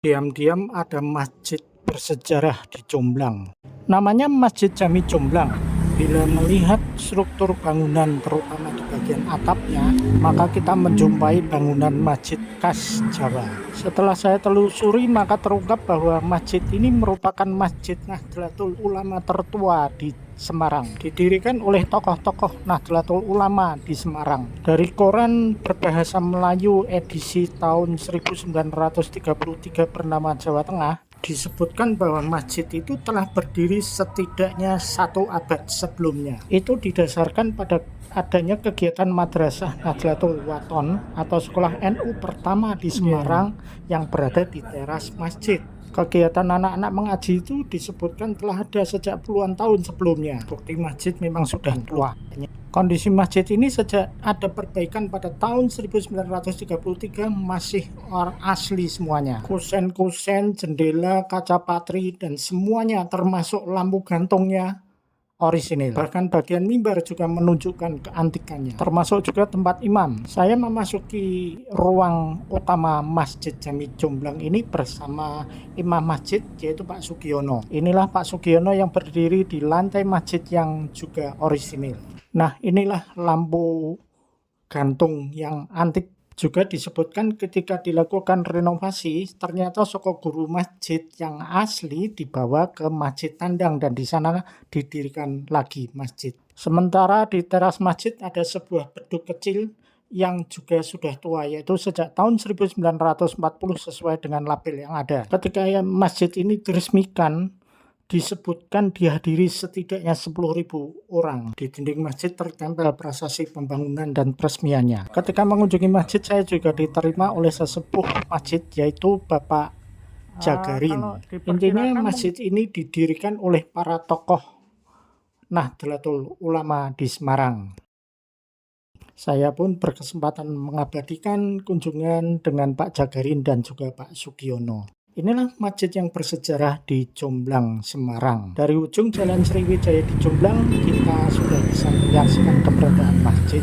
Diam-diam ada masjid bersejarah di Jomblang. Namanya Masjid Jami Jomblang. Bila melihat struktur bangunan terutama di bagian atapnya, maka kita menjumpai bangunan masjid khas Jawa. Setelah saya telusuri, maka terungkap bahwa masjid ini merupakan Masjid Nahdlatul Ulama tertua di Semarang. Didirikan oleh tokoh-tokoh Nahdlatul Ulama di Semarang. Dari koran berbahasa Melayu edisi tahun 1933 bernama Jawa Tengah, disebutkan bahwa masjid itu telah berdiri setidaknya 1 abad sebelumnya. Itu didasarkan pada adanya kegiatan Madrasah Nahdlatul Wathon atau sekolah NU pertama di Semarang yang berada di teras masjid. Kegiatan anak-anak mengaji itu disebutkan telah ada sejak puluhan tahun sebelumnya. Bukti masjid memang sudah tua. Kondisi masjid ini sejak ada perbaikan pada tahun 1933 masih asli semuanya. Kusen-kusen, jendela, kaca patri, dan semuanya termasuk lampu gantungnya orisinil. Bahkan bagian mimbar juga menunjukkan keantikannya. Termasuk juga tempat imam. Saya memasuki ruang utama Masjid Jami Jomblang ini bersama imam masjid yaitu Pak Sugiono. Inilah Pak Sugiono yang berdiri di lantai masjid yang juga orisinil. Nah, inilah lampu gantung yang antik. Juga disebutkan ketika dilakukan renovasi, ternyata soko guru masjid yang asli dibawa ke Masjid Tandang dan di sana didirikan lagi masjid. Sementara di teras masjid ada sebuah beduk kecil yang juga sudah tua, yaitu sejak tahun 1940 sesuai dengan label yang ada. Ketika masjid ini diresmikan, disebutkan dihadiri setidaknya 10.000 orang. Di dinding masjid tertempel prasasti pembangunan dan peresmiannya. Ketika mengunjungi masjid, saya juga diterima oleh sesepuh masjid yaitu Bapak Jagarin. Intinya masjid ini didirikan oleh para tokoh Nahdlatul Ulama di Semarang. Saya pun berkesempatan mengabadikan kunjungan dengan Pak Jagarin dan juga Pak Sugiono. Inilah masjid yang bersejarah di Jomblang, Semarang. Dari ujung Jalan Sriwijaya di Jomblang, kita sudah bisa menyaksikan keberadaan masjid.